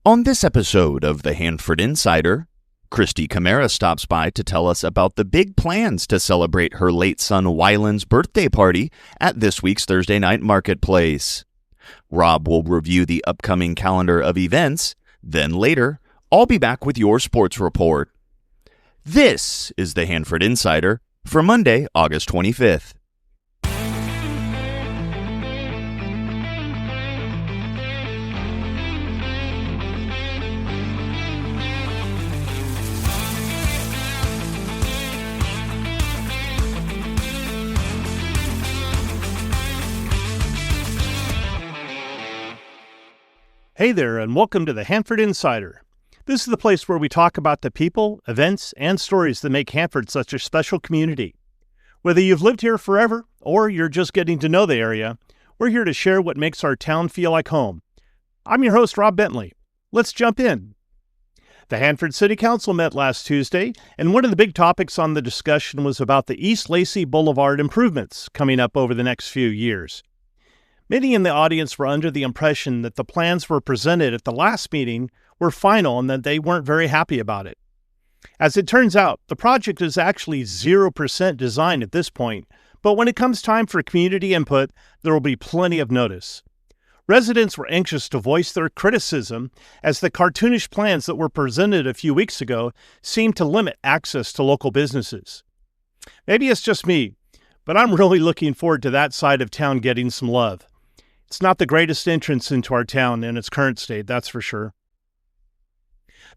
On this episode of the Hanford Insider, Christy Camara stops by to tell us about the big plans to celebrate her late son Wyland's birthday party at this week's Thursday night marketplace. Rob will review the upcoming calendar of events. Then later, I'll be back with your sports report. This is the Hanford Insider for Monday, August 25th. Hey there, and welcome to the Hanford Insider. This is the place where we talk about the people, events, and stories that make Hanford such a special community. Whether you've lived here forever or you're just getting to know the area, we're here to share what makes our town feel like home. I'm your host, Rob Bentley. Let's jump in. The Hanford City Council met last Tuesday, and one of the big topics on the discussion was about the East Lacey Boulevard improvements coming up over the next few years. Many in the audience were under the impression that the plans were presented at the last meeting were final and that they weren't very happy about it. As it turns out, the project is actually 0% design at this point, but when it comes time for community input, there will be plenty of notice. Residents were anxious to voice their criticism as the cartoonish plans that were presented a few weeks ago seemed to limit access to local businesses. Maybe it's just me, but I'm really looking forward to that side of town getting some love. It's not the greatest entrance into our town in its current state, that's for sure.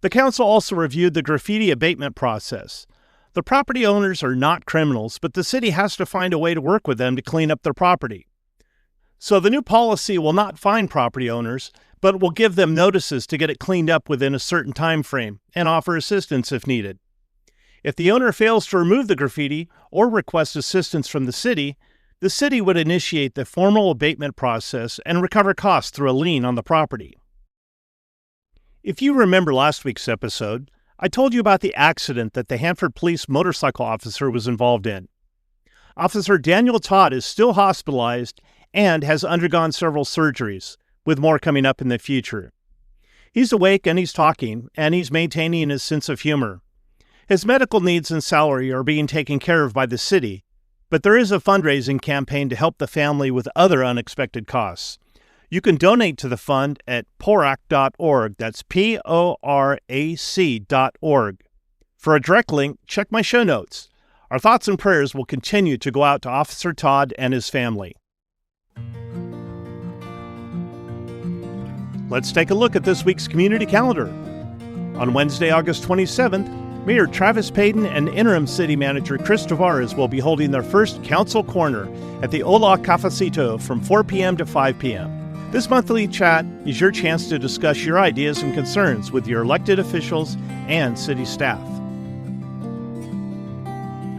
The council also reviewed the graffiti abatement process. The property owners are not criminals, but the city has to find a way to work with them to clean up their property. So the new policy will not fine property owners, but will give them notices to get it cleaned up within a certain time frame and offer assistance if needed. If the owner fails to remove the graffiti or request assistance from the city would initiate the formal abatement process and recover costs through a lien on the property. If you remember last week's episode, I told you about the accident that the Hanford police motorcycle officer was involved in. Officer Daniel Todd is still hospitalized and has undergone several surgeries, with more coming up in the future. He's awake and he's talking, and he's maintaining his sense of humor. His medical needs and salary are being taken care of by the city, but there is a fundraising campaign to help the family with other unexpected costs. You can donate to the fund at porac.org. That's PORAC.org. For a direct link, check my show notes. Our thoughts and prayers will continue to go out to Officer Todd and his family. Let's take a look at this week's community calendar. On Wednesday, August 27th, Mayor Travis Payton and Interim City Manager Chris Tavares will be holding their first Council Corner at the Ola Cafecito from 4 p.m. to 5 p.m. This monthly chat is your chance to discuss your ideas and concerns with your elected officials and city staff.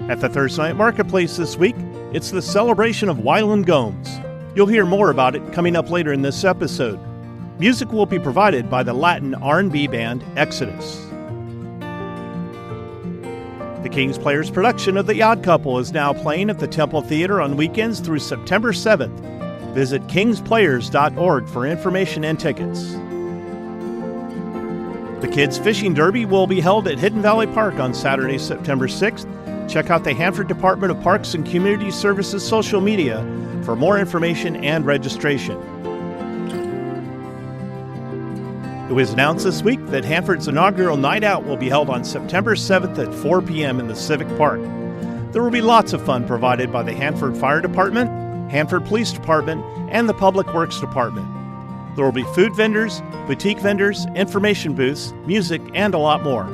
At the Thursday Night Marketplace this week, it's the celebration of Wyland Gomes. You'll hear more about it coming up later in this episode. Music will be provided by the Latin R&B band Exodus. The King's Players production of The Odd Couple is now playing at the Temple Theater on weekends through September 7th. Visit kingsplayers.org for information and tickets. The Kids Fishing Derby will be held at Hidden Valley Park on Saturday, September 6th. Check out the Hanford Department of Parks and Community Services social media for more information and registration. It was announced this week that Hanford's inaugural Night Out will be held on September 7th at 4 p.m. in the Civic Park. There will be lots of fun provided by the Hanford Fire Department, Hanford Police Department, and the Public Works Department. There will be food vendors, boutique vendors, information booths, music, and a lot more.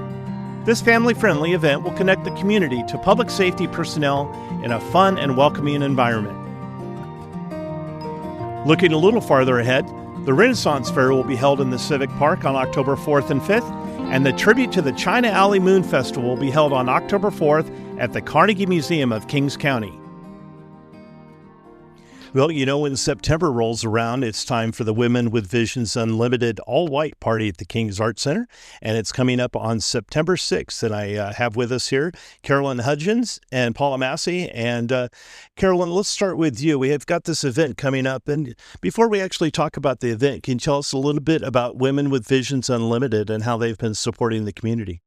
This family-friendly event will connect the community to public safety personnel in a fun and welcoming environment. Looking a little farther ahead, the Renaissance Fair will be held in the Civic Park on October 4th and 5th, and the tribute to the China Alley Moon Festival will be held on October 4th at the Carnegie Museum of Kings County. Well, when September rolls around, it's time for the Women with Visions Unlimited all-white party at the King's Art Center, and it's coming up on September 6th. And I have with us here Carolyn Hudgens and Paula Massey. And Carolyn, let's start with you. We have got this event coming up, and before we actually talk about the event, can you tell us a little bit about Women with Visions Unlimited and how they've been supporting the community?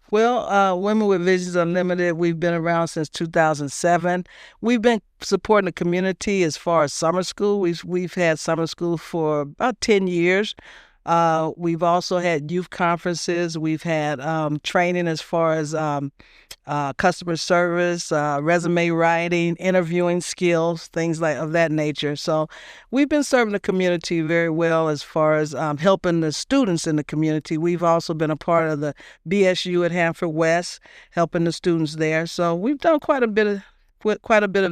Well, Women with Visions Unlimited, we've been around since 2007. We've been supporting the community as far as summer school. We've had summer school for about 10 years. We've also had youth conferences. We've had training as far as customer service, resume writing, interviewing skills, things of that nature. So we've been serving the community very well as far as helping the students in the community. We've also been a part of the BSU at Hanford West, helping the students there. So we've done quite a bit of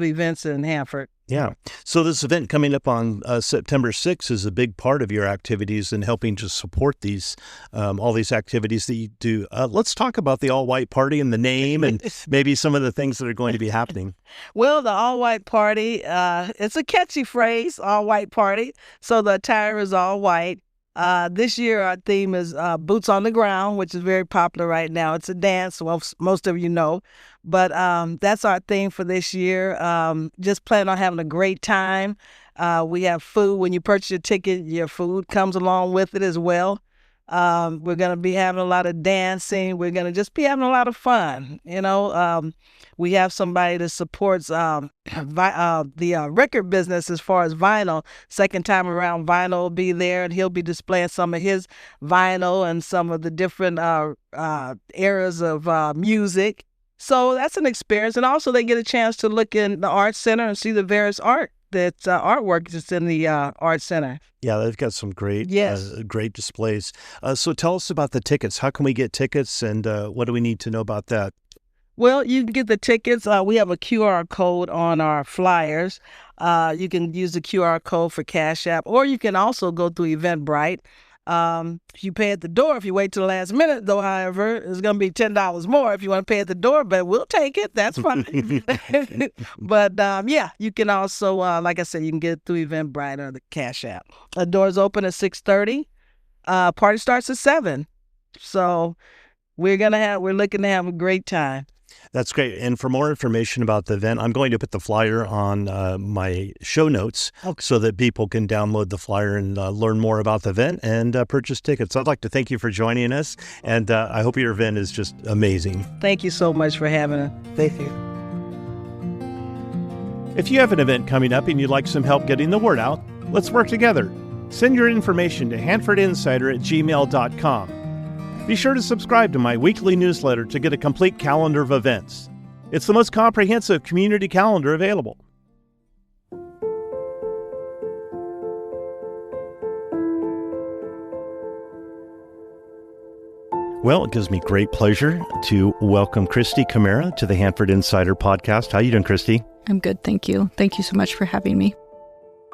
events in Hanford. Yeah. So this event coming up on September 6th is a big part of your activities and helping to support these all these activities that you do. Let's talk about the all-white party and the name and maybe some of the things that are going to be happening. Well, the all-white party, it's a catchy phrase, all-white party. So the attire is all white. This year, our theme is Boots on the Ground, which is very popular right now. It's a dance, well, most of you know. But that's our theme for this year. Just plan on having a great time. We have food. When you purchase your ticket, your food comes along with it as well. We're going to be having a lot of dancing. We're going to just be having a lot of fun. We have somebody that supports the record business as far as vinyl. Second time around, vinyl will be there, and he'll be displaying some of his vinyl and some of the different eras of music. So that's an experience. And also they get a chance to look in the art center and see the various artwork that's in the art center. Yeah, they've got some great displays. So tell us about the tickets. How can we get tickets, and what do we need to know about that? Well, you can get the tickets. We have a QR code on our flyers. You can use the QR code for Cash App, or you can also go through Eventbrite. If you pay at the door, if you wait till the last minute, though, however, it's going to be $10 more if you want to pay at the door, but we'll take it. That's fine. But, you can also, like I said, you can get it through Eventbrite or the Cash App. The doors open at 6:30. Party starts at 7. So we're looking to have a great time. That's great. And for more information about the event, I'm going to put the flyer on my show notes so that people can download the flyer and learn more about the event and purchase tickets. I'd like to thank you for joining us, and I hope your event is just amazing. Thank you so much for having us. Thank you. If you have an event coming up and you'd like some help getting the word out, let's work together. Send your information to hanfordinsider@gmail.com. Be sure to subscribe to my weekly newsletter to get a complete calendar of events. It's the most comprehensive community calendar available. Well, it gives me great pleasure to welcome Christy Camara to the Hanford Insider podcast. How are you doing, Christy? I'm good, thank you. Thank you so much for having me.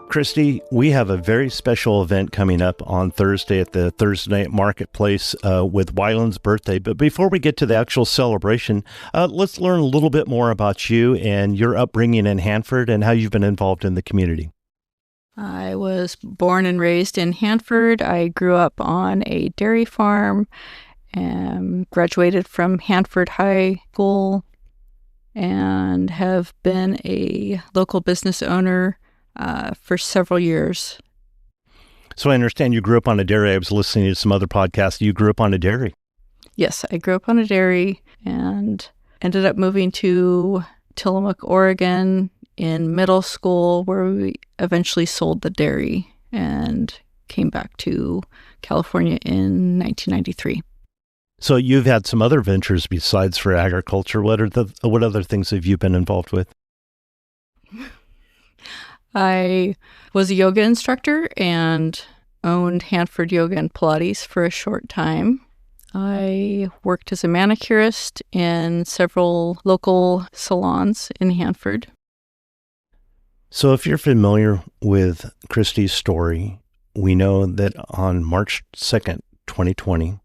Christy, we have a very special event coming up on Thursday at the Thursday Night Marketplace with Wyland's birthday. But before we get to the actual celebration, let's learn a little bit more about you and your upbringing in Hanford and how you've been involved in the community. I was born and raised in Hanford. I grew up on a dairy farm and graduated from Hanford High School and have been a local business owner for several years. So I understand you grew up on a dairy. I was listening to some other podcasts. You grew up on a dairy. Yes, I grew up on a dairy and ended up moving to Tillamook, Oregon in middle school, where we eventually sold the dairy and came back to California in 1993. So you've had some other ventures besides for agriculture. What other things have you been involved with? I was a yoga instructor and owned Hanford Yoga and Pilates for a short time. I worked as a manicurist in several local salons in Hanford. So if you're familiar with Christy's story, we know that on March 2nd, 2020,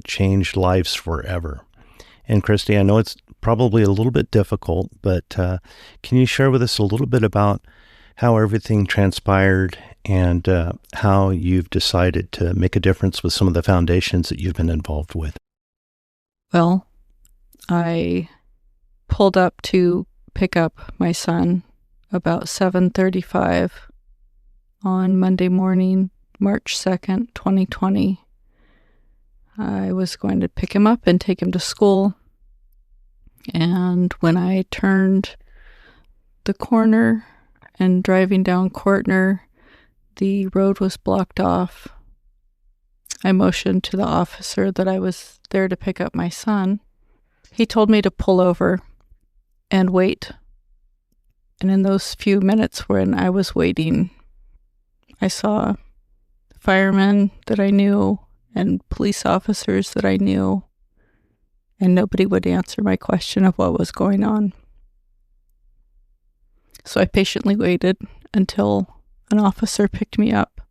changed lives forever. And Christy, I know it's probably a little bit difficult, but can you share with us a little bit about how everything transpired and how you've decided to make a difference with some of the foundations that you've been involved with. Well, I pulled up to pick up my son about 7:35 on Monday morning, March 2nd, 2020. I was going to pick him up and take him to school. And when I turned the corner and driving down Courtner, the road was blocked off. I motioned to the officer that I was there to pick up my son. He told me to pull over and wait. And in those few minutes when I was waiting, I saw firemen that I knew and police officers that I knew, and nobody would answer my question of what was going on. So I patiently waited until an officer picked me up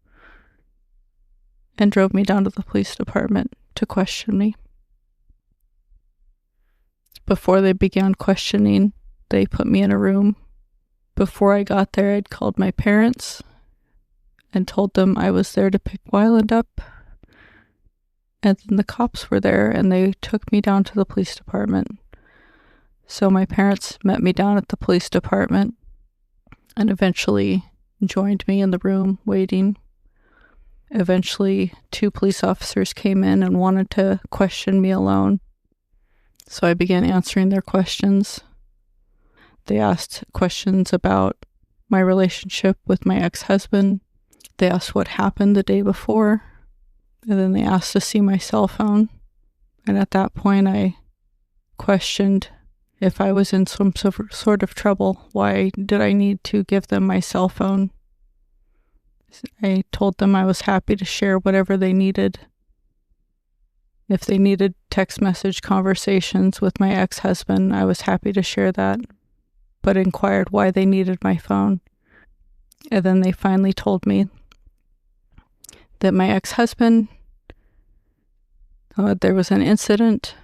and drove me down to the police department to question me. Before they began questioning, they put me in a room. Before I got there, I'd called my parents and told them I was there to pick Wyland up. And then the cops were there and they took me down to the police department. So my parents met me down at the police department and eventually joined me in the room waiting. Eventually, 2 police officers came in and wanted to question me alone. So I began answering their questions. They asked questions about my relationship with my ex-husband. They asked what happened the day before. And then they asked to see my cell phone. And at that point, I questioned if I was in some sort of trouble. Why did I need to give them my cell phone? I told them I was happy to share whatever they needed. If they needed text message conversations with my ex-husband, I was happy to share that, but inquired why they needed my phone. And then they finally told me that my ex-husband, there was an incident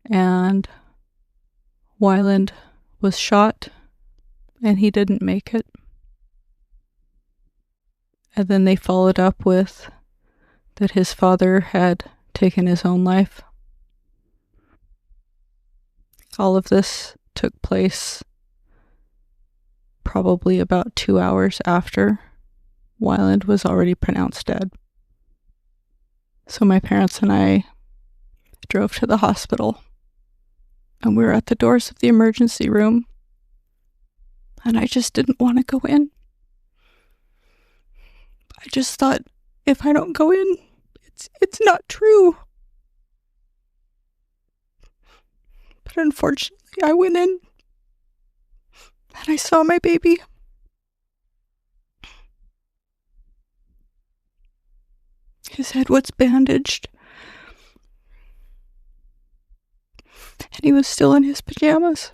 and Wyland was shot and he didn't make it. And then they followed up with that his father had taken his own life. All of this took place probably about 2 hours after Wyland was already pronounced dead. So my parents and I drove to the hospital, and we were at the doors of the emergency room, and I just didn't want to go in. I just thought, if I don't go in, it's not true. But unfortunately, I went in, and I saw my baby. His head was bandaged, and he was still in his pajamas.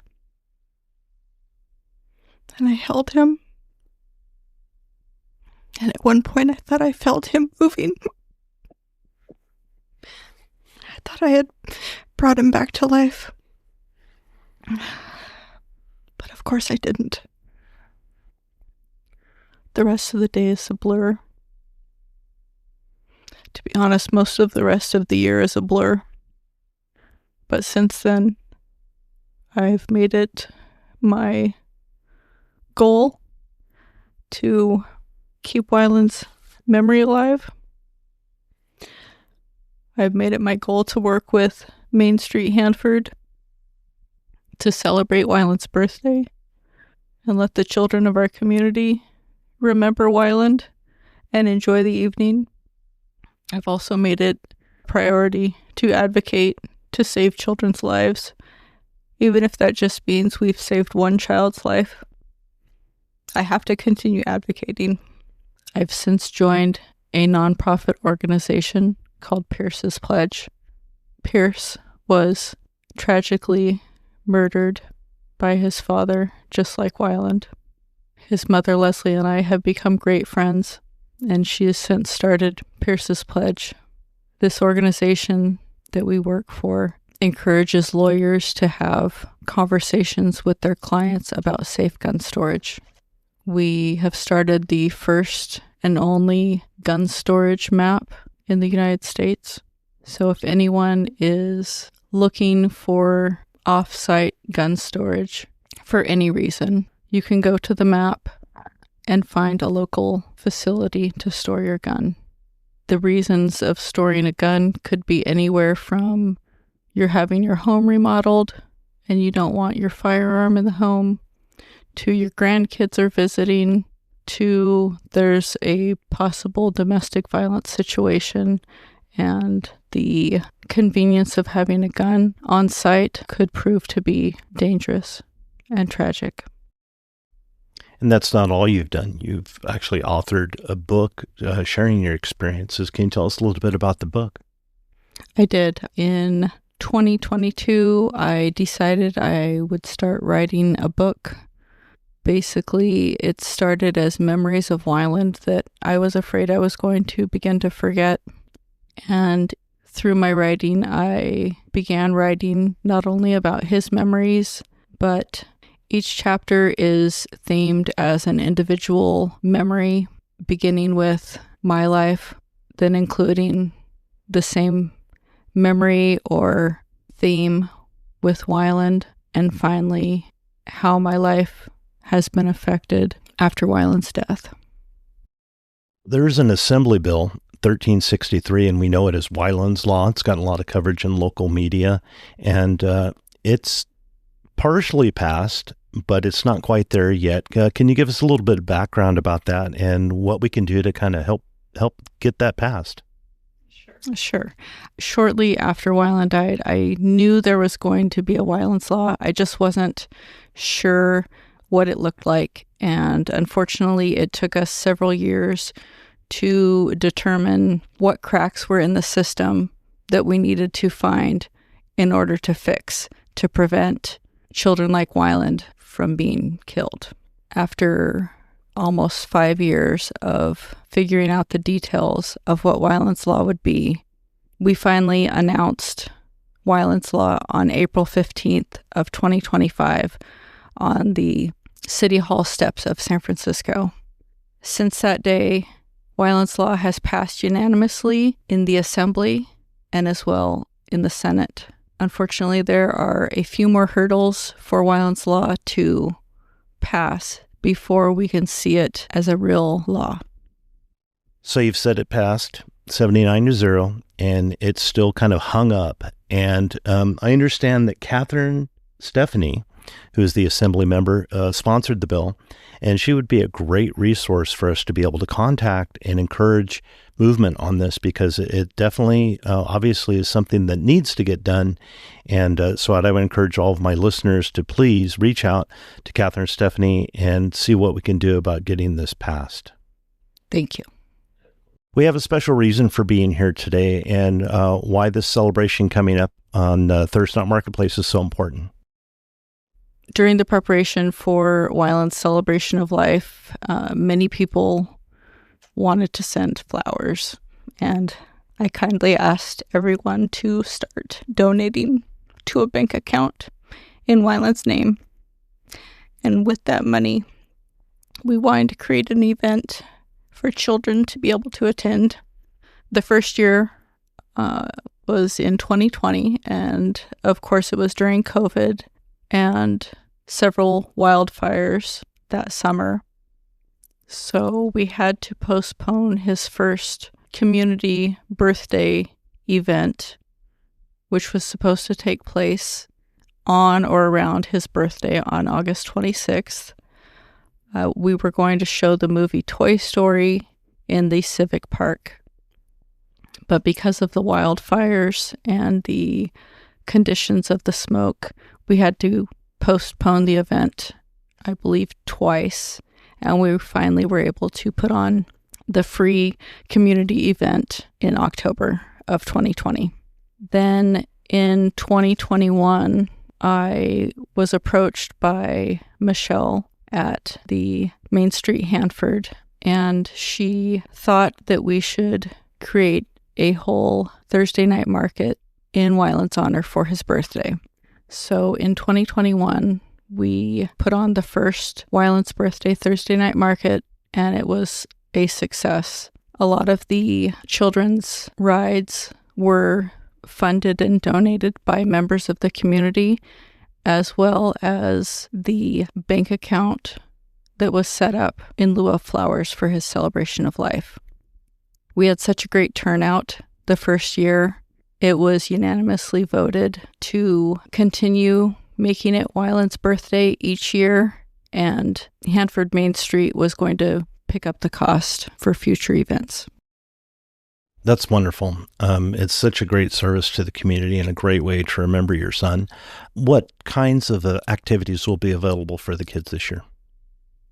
And I held him, and at one point I thought I felt him moving. I thought I had brought him back to life. But of course I didn't. The rest of the day is a blur. To be honest, most of the rest of the year is a blur. But since then, I've made it my goal to keep Wyland's memory alive. I've made it my goal to work with Main Street Hanford to celebrate Wyland's birthday and let the children of our community remember Wyland and enjoy the evening. I've also made it a priority to advocate to save children's lives, even if that just means we've saved one child's life. I have to continue advocating. I've since joined a nonprofit organization called Pierce's Pledge. Pierce was tragically murdered by his father, just like Wyland. His mother, Leslie, and I have become great friends, and she has since started Pierce's Pledge. This organization that we work for encourages lawyers to have conversations with their clients about safe gun storage. We have started the first and only gun storage map in the United States. So if anyone is looking for off-site gun storage for any reason, you can go to the map and find a local facility to store your gun. The reasons of storing a gun could be anywhere from you're having your home remodeled and you don't want your firearm in the home, to your grandkids are visiting, to there's a possible domestic violence situation and the convenience of having a gun on site could prove to be dangerous and tragic. And that's not all you've done. You've actually authored a book sharing your experiences. Can you tell us a little bit about the book? I did. In 2022, I decided I would start writing a book. Basically, it started as memories of Wyland that I was afraid I was going to begin to forget. And through my writing, I began writing not only about his memories, but each chapter is themed as an individual memory, beginning with my life, then including the same memory or theme with Wyland, and finally how my life has been affected after Wyland's death. There's an Assembly Bill, 1363, and we know it as Wyland's Law. It's gotten a lot of coverage in local media, and it's partially passed, but it's not quite there yet. Can you give us a little bit of background about that and what we can do to kind of help get that passed? Sure. Shortly after Wyland died, I knew there was going to be a Wyland's Law. I just wasn't sure what it looked like. And unfortunately, it took us several years to determine what cracks were in the system that we needed to find in order to fix, to prevent children like Wyland from being killed. After almost 5 years of figuring out the details of what Wyland's Law would be, we finally announced Wyland's Law on April 15th of 2025 on the City Hall steps of San Francisco. Since that day, Wyland's Law has passed unanimously in the Assembly and as well in the Senate. Unfortunately, there are a few more hurdles for Wyland's Law to pass before we can see it as a real law. So you've said it passed 79-0, and it's still kind of hung up. And I understand that Catherine Stephanie, who is the Assembly member, sponsored the bill, and she would be a great resource for us to be able to contact and encourage movement on this, because it definitely, obviously, is something that needs to get done. And so I would encourage all of my listeners to please reach out to Catherine Stephanie and see what we can do about getting this passed. Thank you. We have a special reason for being here today, and why this celebration coming up on Thursday Night Marketplace is so important. During the preparation for Wyland's celebration of life, many people wanted to send flowers, and I kindly asked everyone to start donating to a bank account in Wyland's name. And with that money, we wanted to create an event for children to be able to attend. The first year was in 2020, and of course it was during COVID and several wildfires that summer. So we had to postpone his first community birthday event, which was supposed to take place on or around his birthday on August 26th. We were going to show the movie Toy Story in the Civic Park. But because of the wildfires and the conditions of the smoke, we had to postpone the event, I believe, twice. And we finally were able to put on the free community event in October of 2020. Then in 2021, I was approached by Michelle at the Main Street Hanford, and she thought that we should create a whole Thursday night market in Wyland's honor for his birthday. So in 2021, We put on the first Wyland's Birthday Thursday night market, and it was a success. A lot of the children's rides were funded and donated by members of the community, as well as the bank account that was set up in lieu of flowers for his celebration of life. We had such a great turnout the first year. It was unanimously voted to continue making it Wyland's birthday each year, and Hanford Main Street was going to pick up the cost for future events. That's wonderful. It's such a great service to the community and a great way to remember your son. What kinds of activities will be available for the kids this year?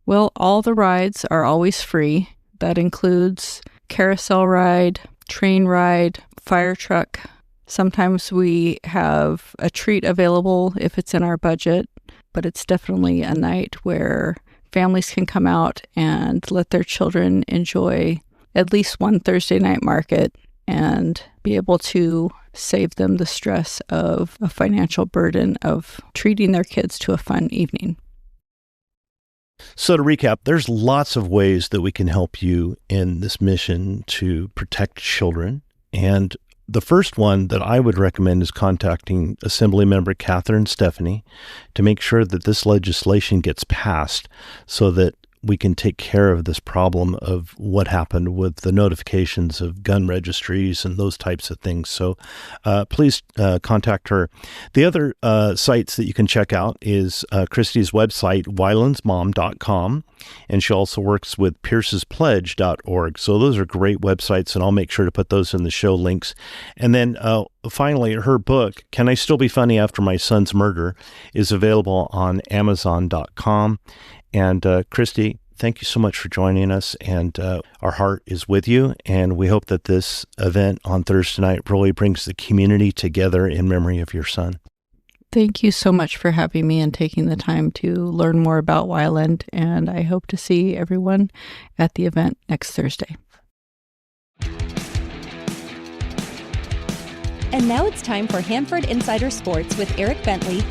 Well, all the rides are always free. That includes carousel ride, train ride, fire truck. Sometimes we have a treat available if it's in our budget, but it's definitely a night where families can come out and let their children enjoy at least one Thursday night market and be able to save them the stress of a financial burden of treating their kids to a fun evening. So to recap, there's lots of ways that we can help you in this mission to protect children. And the first one that I would recommend is contacting Assemblymember Catherine Stephanie to make sure that this legislation gets passed so that we can take care of this problem of what happened with the notifications of gun registries and those types of things. So please contact her. The other sites that you can check out is Christy's website, wylandsmom.com, and she also works with piercespledge.org. So those are great websites, and I'll make sure to put those in the show links. And then finally, her book, Can I Still Be Funny After My Son's Murder, is available on Amazon.com. And Christy, thank you so much for joining us, and our heart is with you, and we hope that this event on Thursday night really brings the community together in memory of your son. Thank you so much for having me and taking the time to learn more about Wyland, and I hope to see everyone at the event next Thursday. And now it's time for Hanford Insider Sports with Eric Bentley.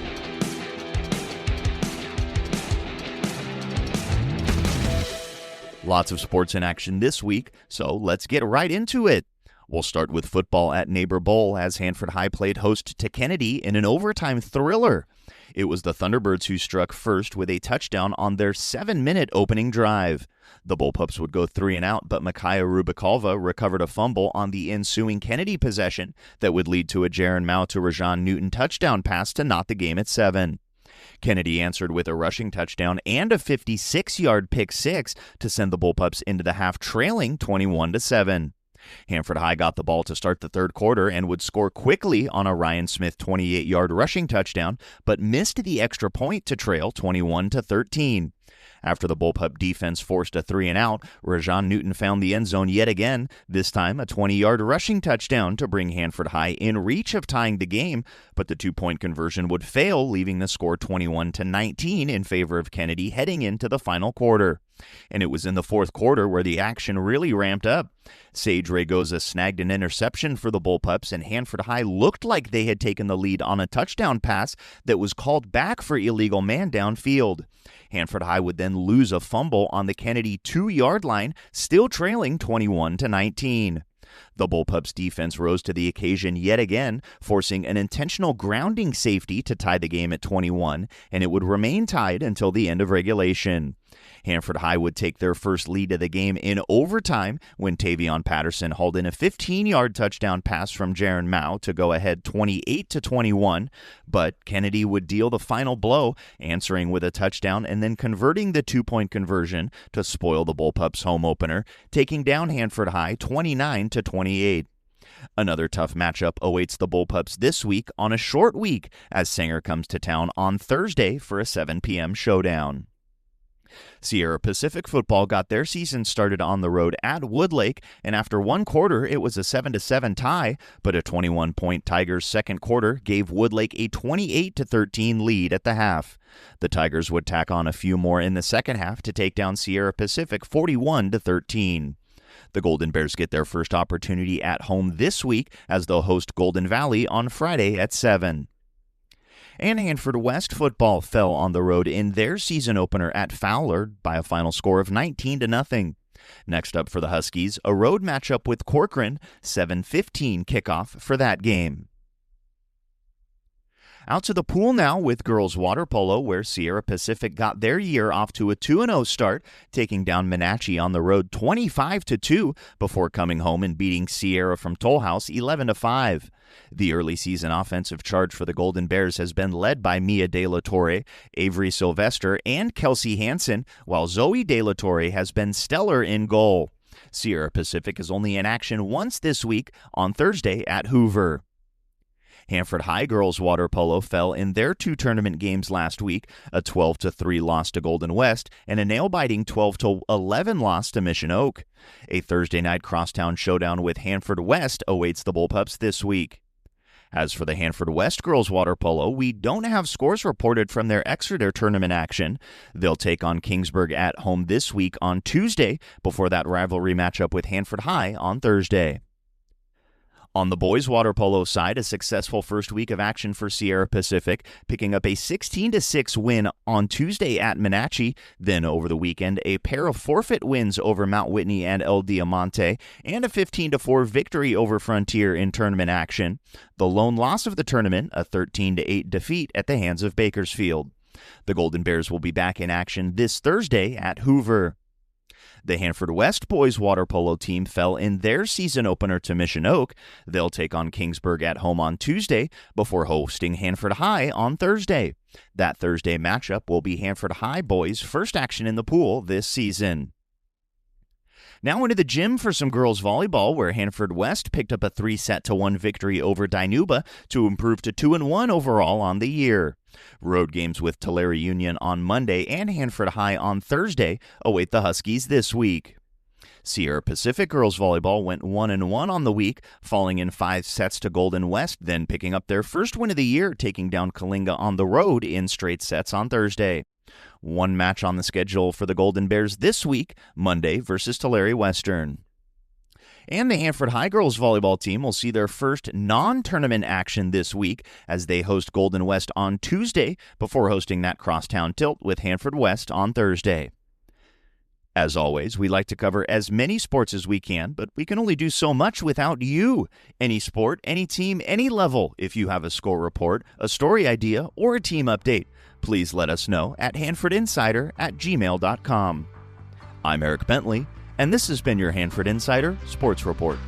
Lots of sports in action this week, so let's get right into it. We'll start with football at Neighbor Bowl as Hanford High played host to Kennedy in an overtime thriller. It was the Thunderbirds who struck first with a touchdown on their 7-minute opening drive. The Bullpups would go 3 and out, but Micaiah Rubikalva recovered a fumble on the ensuing Kennedy possession that would lead to a Jaron Mao to Rajon Newton touchdown pass to knot the game at 7. Kennedy answered with a rushing touchdown and a 56-yard pick six to send the Bullpups into the half trailing 21-7. Hanford High got the ball to start the third quarter and would score quickly on a Ryan Smith 28-yard rushing touchdown, but missed the extra point to trail 21-13. After the Bullpup defense forced a 3 and out, Rajon Newton found the end zone yet again, this time a 20-yard rushing touchdown to bring Hanford High in reach of tying the game, but the 2-point conversion would fail, leaving the score 21-19 in favor of Kennedy heading into the final quarter. And it was in the fourth quarter where the action really ramped up. Sage Ragosa snagged an interception for the Bullpups, and Hanford High looked like they had taken the lead on a touchdown pass that was called back for illegal man downfield. Hanford High would then lose a fumble on the Kennedy 2-yard line, still trailing 21-19. The Bullpups defense rose to the occasion yet again, forcing an intentional grounding safety to tie the game at 21, and it would remain tied until the end of regulation. Hanford High would take their first lead of the game in overtime when Tavion Patterson hauled in a 15-yard touchdown pass from Jaron Mao to go ahead 28-21, but Kennedy would deal the final blow, answering with a touchdown and then converting the 2-point conversion to spoil the Bullpups' home opener, taking down Hanford High 29-28. Another tough matchup awaits the Bullpups this week on a short week as Sanger comes to town on Thursday for a 7 p.m. showdown. Sierra Pacific football got their season started on the road at Woodlake, and after one quarter, it was a 7-7 tie, but a 21-point Tigers second quarter gave Woodlake a 28-13 lead at the half. The Tigers would tack on a few more in the second half to take down Sierra Pacific 41-13. The Golden Bears get their first opportunity at home this week as they'll host Golden Valley on Friday at 7. And Hanford West football fell on the road in their season opener at Fowler by a final score of 19-0. Next up for the Huskies, a road matchup with Corcoran, 7:15 kickoff for that game. Out to the pool now with girls water polo, where Sierra Pacific got their year off to a 2-0 start, taking down Menachie on the road 25-2 before coming home and beating Sierra from Toll House 11-5. The early season offensive charge for the Golden Bears has been led by Mia De La Torre, Avery Sylvester, and Kelsey Hansen, while Zoe De La Torre has been stellar in goal. Sierra Pacific is only in action once this week on Thursday at Hoover. Hanford High girls water polo fell in their 2 tournament games last week, a 12-3 loss to Golden West and a nail-biting 12-11 loss to Mission Oak. A Thursday night crosstown showdown with Hanford West awaits the Bullpups this week. As for the Hanford West girls water polo, we don't have scores reported from their Exeter tournament action. They'll take on Kingsburg at home this week on Tuesday before that rivalry matchup with Hanford High on Thursday. On the boys water polo side, a successful first week of action for Sierra Pacific, picking up a 16-6 win on Tuesday at Menachie. Then over the weekend, a pair of forfeit wins over Mount Whitney and El Diamante, and a 15-4 victory over Frontier in tournament action. The lone loss of the tournament, a 13-8 defeat at the hands of Bakersfield. The Golden Bears will be back in action this Thursday at Hoover. The Hanford West boys water polo team fell in their season opener to Mission Oak. They'll take on Kingsburg at home on Tuesday before hosting Hanford High on Thursday. That Thursday matchup will be Hanford High boys' first action in the pool this season. Now into the gym for some girls volleyball, where Hanford West picked up a 3-1 victory over Dinuba to improve to 2-1 overall on the year. Road games with Tulare Union on Monday and Hanford High on Thursday await the Huskies this week. Sierra Pacific girls volleyball went 1-1 on the week, falling in 5 sets to Golden West, then picking up their first win of the year, taking down Kalinga on the road in straight sets on Thursday. One match on the schedule for the Golden Bears this week, Monday versus Tulare Western. And the Hanford High girls volleyball team will see their first non-tournament action this week as they host Golden West on Tuesday before hosting that crosstown tilt with Hanford West on Thursday. As always, we like to cover as many sports as we can, but we can only do so much without you. Any sport, any team, any level. If you have a score report, a story idea, or a team update, please let us know at hanfordinsider@gmail.com. I'm Eric Bentley, and this has been your Hanford Insider Sports Report.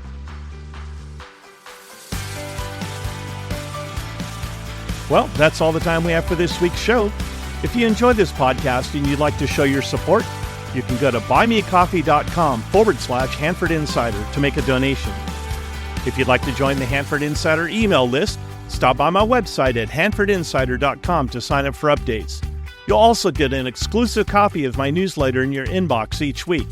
Well, that's all the time we have for this week's show. If you enjoyed this podcast and you'd like to show your support, you can go to buymeacoffee.com/Hanford Insider to make a donation. If you'd like to join the Hanford Insider email list, stop by my website at hanfordinsider.com to sign up for updates. You'll also get an exclusive copy of my newsletter in your inbox each week.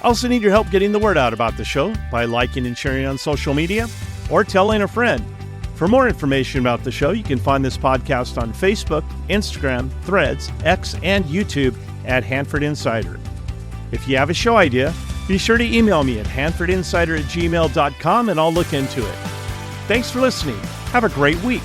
I also need your help getting the word out about the show by liking and sharing on social media or telling a friend. For more information about the show, you can find this podcast on Facebook, Instagram, Threads, X, and YouTube at Hanford Insider. If you have a show idea, be sure to email me at hanfordinsider@gmail.com and I'll look into it. Thanks for listening. Have a great week.